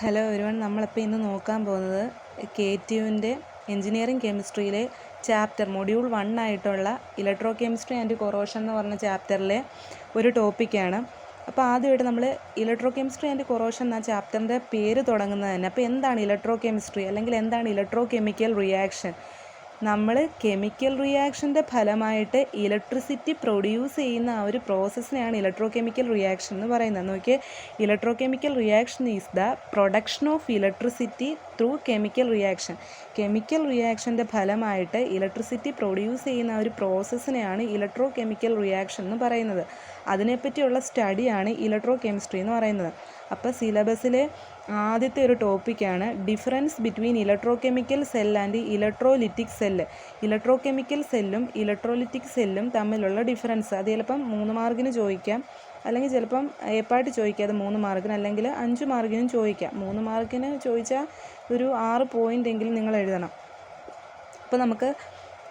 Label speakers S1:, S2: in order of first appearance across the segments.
S1: Hello everyone, നമ്മളിപ്പോൾ ഇന്ന് നോക്കാൻ പോകുന്നത് KTUവിൻ്റെ എഞ്ചിനീയറിംഗ് കെമിസ്ട്രിയിലെ ചാപ്റ്റർ മൊഡ്യൂൾ 1 ആയിട്ടുള്ള ഇലക്ട്രോ കെമിസ്ട്രി ആൻഡ് കൊറോഷൻ എന്ന് പറഞ്ഞ ചാപ്റ്ററിലെ ഒരു ടോപ്പിക്കാണ്. അപ്പോൾ ആദ്യമായിട്ട് നമ്മൾ ഇലക്ട്രോ കെമിസ്ട്രി ആൻഡ് കൊറോഷൻ എന്ന ചാപ്റ്ററിൻ്റെ പേര് തുടങ്ങുന്നത് തന്നെ. അപ്പോൾ എന്താണ് ഇലക്ട്രോ കെമിസ്ട്രി അല്ലെങ്കിൽ എന്താണ് ഇലക്ട്രോ കെമിക്കൽ റിയാക്ഷൻ? നമ്മൾ കെമിക്കൽ റിയാക്ഷൻ്റെ ഫലമായിട്ട് ഇലക്ട്രിസിറ്റി പ്രൊഡ്യൂസ് ചെയ്യുന്ന ആ ഒരു പ്രോസസ്സിനെയാണ് ഇലക്ട്രോ കെമിക്കൽ റിയാക്ഷൻ എന്ന് പറയുന്നത്. നോക്കിയേ, electro chemical reaction is the production of electricity through chemical reaction. Chemical റിയാക്ഷൻ്റെ ഫലമായിട്ട് ഇലക്ട്രിസിറ്റി പ്രൊഡ്യൂസ് ചെയ്യുന്ന ഒരു പ്രോസസ്സിനെയാണ് ഇലക്ട്രോ കെമിക്കൽ റിയാക്ഷൻ എന്ന് പറയുന്നത്. അതിനെപ്പറ്റിയുള്ള സ്റ്റഡിയാണ് ഇലക്ട്രോ കെമിസ്ട്രി എന്ന് പറയുന്നത്. അപ്പോൾ സിലബസിലെ ആദ്യത്തെ ഒരു ടോപ്പിക്കാണ് difference between electrochemical cell and electrolytic cell. Electrochemical സെല്ലും ഇലക്ട്രോലിറ്റിക് സെല്ലും തമ്മിലുള്ള ഡിഫറൻസ്. അത് ചിലപ്പം 3 മാർക്കിന് ചോദിക്കാം, അല്ലെങ്കിൽ ചിലപ്പം ഏപ്പായിട്ട് ചോദിക്കാം. അത് 3 മാർക്കിന് അല്ലെങ്കിൽ 5 മാർക്കിനും ചോദിക്കാം. 3 മാർക്കിന് ചോദിച്ചാൽ ഒരു 6 പോയിൻ്റ് എങ്കിലും നിങ്ങൾ എഴുതണം. അപ്പോൾ നമുക്ക്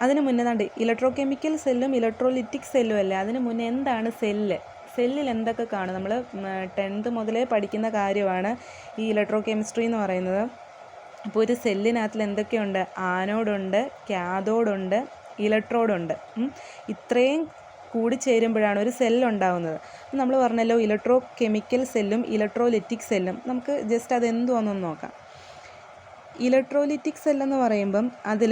S1: അതിന് മുന്നേ ദാണ്ട് ഇലക്ട്രോ കെമിക്കൽ സെല്ലും ഇലക്ട്രോലിറ്റിക് സെല്ലും അല്ലേ, അതിന് മുന്നേ എന്താണ് സെല്ല്? സെല്ലിൽ എന്തൊക്കെ കാണും? നമ്മൾ 10th മുതലേ പഠിക്കുന്ന കാര്യമാണ് ഈ ഇലക്ട്രോ കെമിസ്ട്രി എന്ന് പറയുന്നത്. അപ്പോൾ ഒരു സെല്ലിനകത്തിൽ എന്തൊക്കെയുണ്ട്? ആനോഡുണ്ട്, കാഥോഡുണ്ട്, ഇലക്ട്രോഡുണ്ട്. ഇത്രയും കൂടി ചേരുമ്പോഴാണ് ഒരു സെല്ലുണ്ടാകുന്നത്. നമ്മൾ പറഞ്ഞല്ലോ ഇലക്ട്രോ കെമിക്കൽ സെല്ലും ഇലക്ട്രോലിറ്റിക് സെല്ലും. നമുക്ക് ജസ്റ്റ് അതെന്തുവാണെന്നൊന്ന് നോക്കാം. ഇലക്ട്രോലിറ്റിക് സെല്ലെന്ന് പറയുമ്പം അതിൽ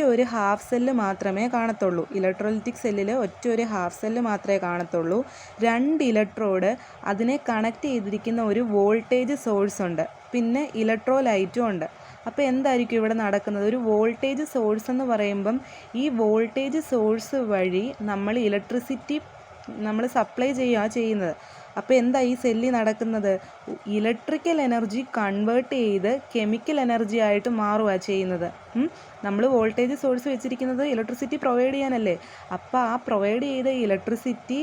S1: ഒരു ഹാഫ് സെല്ല് മാത്രമേ കാണത്തുള്ളൂ. ഇലക്ട്രോലിറ്റിക് സെല്ലിൽ ഒരു ഹാഫ് സെല്ല് മാത്രമേ കാണത്തുള്ളൂ. 2 ഇലക്ട്രോഡ്, അതിനെ കണക്ട് ചെയ്തിരിക്കുന്ന ഒരു വോൾട്ടേജ് സോഴ്സ് ഉണ്ട്, പിന്നെ ഇലക്ട്രോലൈറ്റും ഉണ്ട്. അപ്പോൾ എന്തായിരിക്കും ഇവിടെ നടക്കുന്നത്? ഒരു വോൾട്ടേജ് സോഴ്സ് എന്ന് പറയുമ്പം ഈ വോൾട്ടേജ് സോഴ്സ് വഴി നമ്മൾ ഇലക്ട്രിസിറ്റി സപ്ലൈ ചെയ്യുന്നത്. അപ്പോൾ എന്താ ഈ സെല്ലിൽ നടക്കുന്നത്? ഇലക്ട്രിക്കൽ എനർജി കൺവേർട്ട് ചെയ്ത് കെമിക്കൽ എനർജി ആയിട്ട് മാറുകയാണ് ചെയ്യുന്നത്. നമ്മൾ വോൾട്ടേജ് സോഴ്സ് വെച്ചിരിക്കുന്നത് ഇലക്ട്രിസിറ്റി പ്രൊവൈഡ് ചെയ്യാനല്ലേ. അപ്പോൾ ആ പ്രൊവൈഡ് ചെയ്ത ഇലക്ട്രിസിറ്റി,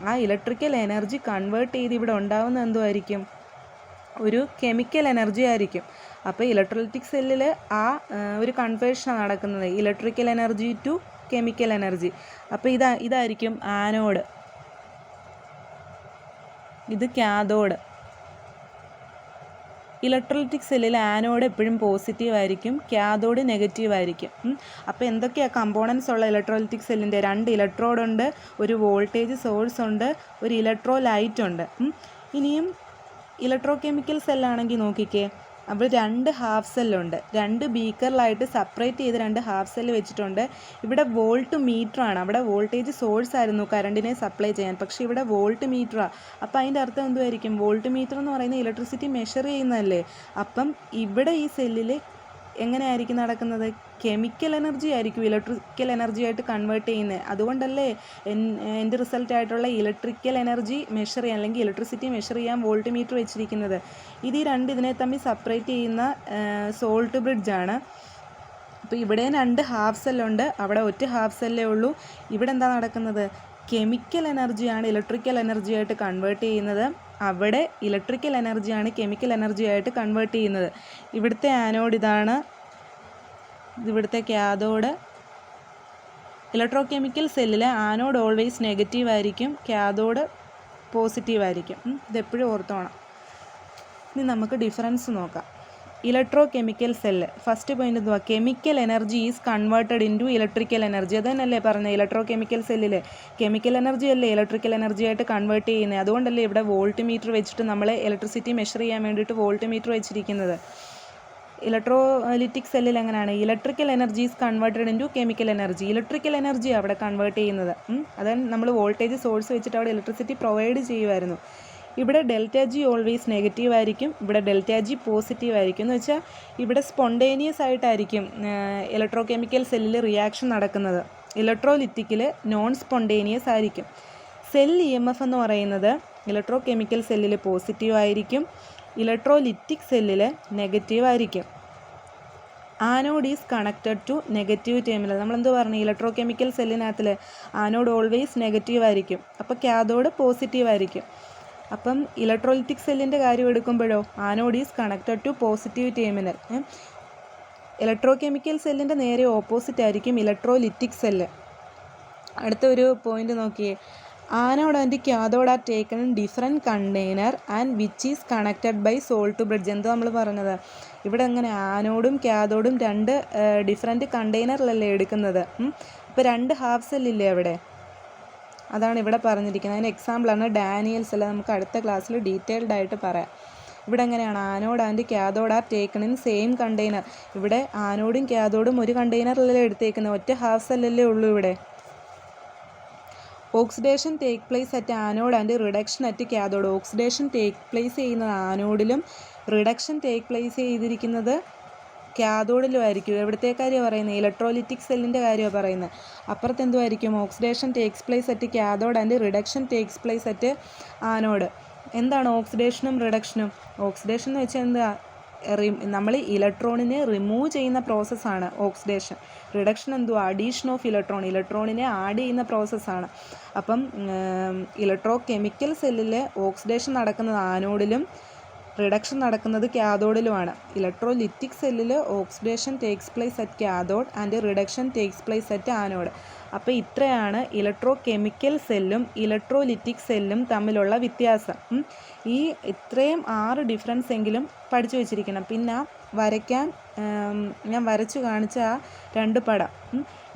S1: ആ ഇലക്ട്രിക്കൽ എനർജി കൺവേർട്ട് ചെയ്ത് ഇവിടെ ഉണ്ടാകുന്ന എന്തുമായിരിക്കും? ഒരു കെമിക്കൽ എനർജി ആയിരിക്കും. അപ്പോൾ ഇലക്ട്രോലിറ്റിക് സെല്ലിൽ ആ ഒരു കൺവേർഷനാണ് നടക്കുന്നത്, electrical energy to chemical energy. അപ്പോൾ ഇതായിരിക്കും ആനോഡ്, ഇത് കാഥോഡ്. ഇലക്ട്രോലിറ്റിക് സെല്ലിൽ ആനോഡ് എപ്പോഴും പോസിറ്റീവ് ആയിരിക്കും, കാഥോഡ് നെഗറ്റീവ് ആയിരിക്കും. അപ്പോൾ എന്തൊക്കെയാണ് കമ്പോണൻസ് ഉള്ള ഇലക്ട്രോലിറ്റിക് സെല്ലിൻ്റെ? 2 ഇലക്ട്രോഡുണ്ട്, ഒരു വോൾട്ടേജ് സോഴ്സ് ഉണ്ട്, ഒരു ഇലക്ട്രോലൈറ്റ് ഉണ്ട്. ഇനിയും ഇലക്ട്രോ കെമിക്കൽ സെല്ലാണെങ്കിൽ നോക്കിക്കേ, അപ്പോൾ 2 ഹാഫ് സെല്ലുണ്ട്. 2 ബീക്കറിലായിട്ട് സെപ്പറേറ്റ് ചെയ്ത് 2 ഹാഫ് സെല്ല് വെച്ചിട്ടുണ്ട്. ഇവിടെ വോൾട്ട് മീറ്ററാണ്. അവിടെ വോൾട്ടേജ് സോഴ്സ് ആയിരുന്നു കറണ്ടിനെ സപ്ലൈ ചെയ്യാൻ, പക്ഷേ ഇവിടെ വോൾട്ട് മീറ്ററാണ്. അപ്പോൾ അതിൻ്റെ അർത്ഥം എന്തുമായിരിക്കും? വോൾട്ട് മീറ്റർ എന്ന് പറയുന്നത് ഇലക്ട്രിസിറ്റി മെഷർ ചെയ്യുന്നതല്ലേ. അപ്പം ഇവിടെ ഈ സെല്ലിൽ എങ്ങനെയായിരിക്കും നടക്കുന്നത്? കെമിക്കൽ എനർജി ആയിരിക്കും ഇലക്ട്രിക്കൽ എനർജി ആയിട്ട് കൺവേർട്ട് ചെയ്യുന്നത്. അതുകൊണ്ടല്ലേ എൻ്റെ റിസൾട്ടായിട്ടുള്ള ഇലക്ട്രിക്കൽ എനർജി മെഷർ ചെയ്യാൻ അല്ലെങ്കിൽ ഇലക്ട്രിസിറ്റി മെഷർ ചെയ്യാൻ വോൾട്ട് മീറ്റർ വെച്ചിരിക്കുന്നത്. ഇത് ഈ 2 ഇതിനെ തമ്മിൽ സെപ്പറേറ്റ് ചെയ്യുന്ന സോൾട്ട് ബ്രിഡ്ജാണ്. അപ്പോൾ ഇവിടെ 2 ഹാഫ് സെല്ലുണ്ട്, അവിടെ 1 ഹാഫ് സെല്ലേ ഉള്ളൂ. ഇവിടെ എന്താ നടക്കുന്നത്? കെമിക്കൽ എനർജിയാണ് ഇലക്ട്രിക്കൽ എനർജി ആയിട്ട് കൺവേർട്ട് ചെയ്യുന്നത്, അവിടെ ഇലക്ട്രിക്കൽ എനർജിയാണ് കെമിക്കൽ എനർജി ആയിട്ട് കൺവേർട്ട് ചെയ്യുന്നത്. ഇവിടുത്തെ ആനോഡ് ഇതാണ്, ഇവിടുത്തെ കാഥോഡ്. ഇലക്ട്രോ കെമിക്കൽ സെല്ലിലെ ആനോഡ് ഓൾവേസ് നെഗറ്റീവ് ആയിരിക്കും, കാഥോഡ് പോസിറ്റീവ് ആയിരിക്കും. ഇതെപ്പോഴും ഓർത്തോണം. ഇനി നമുക്ക് ഡിഫറൻസ് നോക്കാം. Electro chemical cell, first point എന്തുവാ? Chemical energy is converted into electrical energy. അതന്നല്ലേ പറഞ്ഞത്? ഇലക്ട്രോ കെമിക്കൽ സെല്ലിൽ കെമിക്കൽ എനർജി അല്ലേ ഇലക്ട്രിക്കൽ എനർജി ആയിട്ട് കൺവേർട്ട് ചെയ്യുന്നത്. അതുകൊണ്ടല്ലേ ഇവിടെ വോൾട്ട് മീറ്റർ വെച്ചിട്ട് നമ്മൾ ഇലക്ട്രിസിറ്റി മെഷർ ചെയ്യാൻ വേണ്ടിയിട്ട് വോൾട്ട് മീറ്റർ വെച്ചിരിക്കുന്നത്. ഇലക്ട്രോലിറ്റിക് സെല്ലിൽ എങ്ങനെയാണ്? Electrical energy is converted into chemical energy. Electrical energy അവിടെ കൺവേർട്ട് ചെയ്യുന്നത്. അതാണ് നമ്മൾ വോൾട്ടേജ് സോഴ്സ് വെച്ചിട്ട് അവിടെ ഇലക്ട്രിസിറ്റി പ്രൊവൈഡ് ചെയ്യുമായിരുന്നു. ഇവിടെ ഡെൽറ്റ ജി ഓൾവേസ് നെഗറ്റീവ് ആയിരിക്കും, ഇവിടെ ഡെൽറ്റ ജി പോസിറ്റീവ് ആയിരിക്കും. എന്ന് വെച്ചാൽ ഇവിടെ സ്പോണ്ടേനിയസ് ആയിട്ടായിരിക്കും ഇലക്ട്രോ കെമിക്കൽ സെല്ലിൽ റിയാക്ഷൻ നടക്കുന്നത്. ഇലക്ട്രോലിറ്റിക്കിൽ നോൺ സ്പോണ്ടേനിയസ് ആയിരിക്കും. സെൽ EMF എന്ന് പറയുന്നത് ഇലക്ട്രോ കെമിക്കൽ സെല്ലിൽ പോസിറ്റീവ് ആയിരിക്കും, ഇലക്ട്രോലിറ്റിക് സെല്ലിൽ നെഗറ്റീവ് ആയിരിക്കും. Anode is connected to negative terminal. നമ്മളെന്ത് പറഞ്ഞു? ഇലക്ട്രോ കെമിക്കൽ സെല്ലിനകത്തിൽ ആനോഡ് ഓൾവേസ് നെഗറ്റീവ് ആയിരിക്കും, അപ്പോൾ കാഥോഡ് പോസിറ്റീവ് ആയിരിക്കും. അപ്പം ഇലക്ട്രോലിറ്റിക് സെല്ലിൻ്റെ കാര്യം എടുക്കുമ്പോഴോ anode is connected to positive terminal. Electro chemical സെല്ലിൻ്റെ നേരെ ഓപ്പോസിറ്റ് ആയിരിക്കും ഇലക്ട്രോലിറ്റിക് സെല്ല്. അടുത്തൊരു പോയിന്റ് നോക്കിയേ, anode and cathode are taken in different container and which is connected by salt bridge. എന്തോ നമ്മൾ പറഞ്ഞത് ഇവിടെ എങ്ങനെ ആനോഡും ക്യാഥോഡും രണ്ട് ഡിഫറെൻറ്റ് കണ്ടെയ്നറിലല്ലേ എടുക്കുന്നത്. ഇപ്പോൾ രണ്ട് ഹാഫ് സെല്ലില്ലേ അവിടെ, അതാണ് ഇവിടെ പറഞ്ഞിരിക്കുന്നത്. അതിന് എക്സാമ്പിളാണ് ഡാനിയൽസ്. അല്ല, നമുക്ക് അടുത്ത ക്ലാസ്സിൽ ഡീറ്റെയിൽഡ് ആയിട്ട് പറയാം. ഇവിടെ എങ്ങനെയാണ് anode and cathode are taken in same container. ഇവിടെ ആനോഡും ക്യാഥോഡും ഒരു കണ്ടെയ്നറിലല്ലേ എടുത്തേക്കുന്നത്, ഒറ്റ ഹാഫ് സെല്ലല്ലേ ഉള്ളൂ ഇവിടെ. Oxidation take place at anode and reduction at cathode. Oxidation take place ചെയ്യുന്നത് ആനോഡിലും റിഡക്ഷൻ ടേക്ക് പ്ലേസ് ചെയ്തിരിക്കുന്നത് ക്യാഥോഡിലും ആയിരിക്കും. എവിടുത്തെ കാര്യമാണ് പറയുന്നത്, ഇലക്ട്രോലിറ്റിക് സെല്ലിൻ്റെ കാര്യമാണ് പറയുന്നത്. അപ്പുറത്ത് എന്തുമായിരിക്കും, oxidation takes place at cathode and reduction takes place at anode. എന്താണ് ഓക്സിഡേഷനും റിഡക്ഷനും? ഓക്സിഡേഷൻ എന്ന് വെച്ചാൽ എന്താ, നമ്മൾ ഇലക്ട്രോണിനെ റിമൂവ് ചെയ്യുന്ന പ്രോസസ്സാണ് ഓക്സിഡേഷൻ. റിഡക്ഷൻ എന്തുവാ, അഡീഷൻ ഓഫ് ഇലക്ട്രോണിനെ ആഡ് ചെയ്യുന്ന പ്രോസസ്സാണ്. അപ്പം ഇലക്ട്രോ കെമിക്കൽ സെല്ലിൽ ഓക്സിഡേഷൻ നടക്കുന്നത് ആനോഡിലും റിഡക്ഷൻ നടക്കുന്നത് ക്യാഥോഡിലുമാണ്. ഇലക്ട്രോലിറ്റിക് സെല്ലിൽ oxidation takes place at cathode and reduction takes place at anode. അപ്പോൾ ഇത്രയാണ് ഇലക്ട്രോ കെമിക്കൽ സെല്ലും ഇലക്ട്രോലിറ്റിക് സെല്ലും തമ്മിലുള്ള വ്യത്യാസം. ഈ ഇത്രയും 6 ഡിഫറൻസ് എങ്കിലും പഠിച്ചു വെച്ചിരിക്കണം. പിന്നെ വരയ്ക്കാൻ ഞാൻ വരച്ചു കാണിച്ച ആ 2 പടം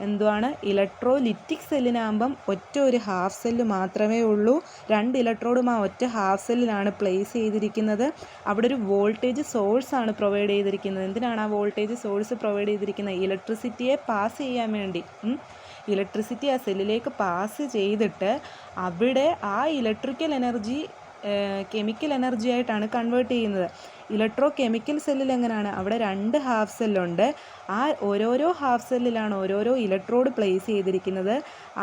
S1: എന്തുവാണ്, ഇലക്ട്രോലിറ്റിക് സെല്ലിനാകുമ്പം ഒറ്റ ഒരു ഹാഫ് സെല്ല് മാത്രമേ ഉള്ളൂ. 2 ഇലക്ട്രോഡും ആ ഒറ്റ ഹാഫ് സെല്ലിലാണ് പ്ലേസ് ചെയ്തിരിക്കുന്നത്. അവിടെ ഒരു വോൾട്ടേജ് സോഴ്സാണ് പ്രൊവൈഡ് ചെയ്തിരിക്കുന്നത്. എന്തിനാണ് ആ വോൾട്ടേജ് സോഴ്സ് പ്രൊവൈഡ് ചെയ്തിരിക്കുന്നത്, ഇലക്ട്രിസിറ്റിയെ പാസ് ചെയ്യാൻ വേണ്ടി. ഇലക്ട്രിസിറ്റി ആ സെല്ലിലേക്ക് പാസ് ചെയ്തിട്ട് അവിടെ ആ ഇലക്ട്രിക്കൽ എനർജി കെമിക്കൽ എനർജി ആയിട്ടാണ് കൺവേർട്ട് ചെയ്യുന്നത്. ഇലക്ട്രോ കെമിക്കൽ സെല്ലിൽ എങ്ങനെയാണ്, അവിടെ 2 ഹാഫ് സെല്ലുണ്ട്. ആ ഓരോരോ ഹാഫ് സെല്ലിലാണ് ഓരോരോ ഇലക്ട്രോഡ് പ്ലേസ് ചെയ്തിരിക്കുന്നത്.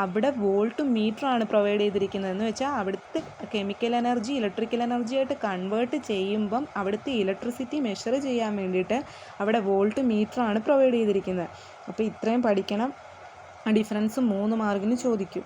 S1: അവിടെ വോൾട്ട് മീറ്ററാണ് പ്രൊവൈഡ് ചെയ്തിരിക്കുന്നത്. എന്ന് വെച്ചാൽ അവിടുത്തെ കെമിക്കൽ എനർജി ഇലക്ട്രിക്കൽ എനർജി ആയിട്ട് കൺവേർട്ട് ചെയ്യുമ്പം അവിടുത്തെ ഇലക്ട്രിസിറ്റി മെഷർ ചെയ്യാൻ വേണ്ടിയിട്ട് അവിടെ വോൾട്ട് മീറ്ററാണ് പ്രൊവൈഡ് ചെയ്തിരിക്കുന്നത്. അപ്പോൾ ഇത്രയും പഠിക്കണം. ആ ഡിഫറൻസ് 3 മാർക്കിന് ചോദിക്കും.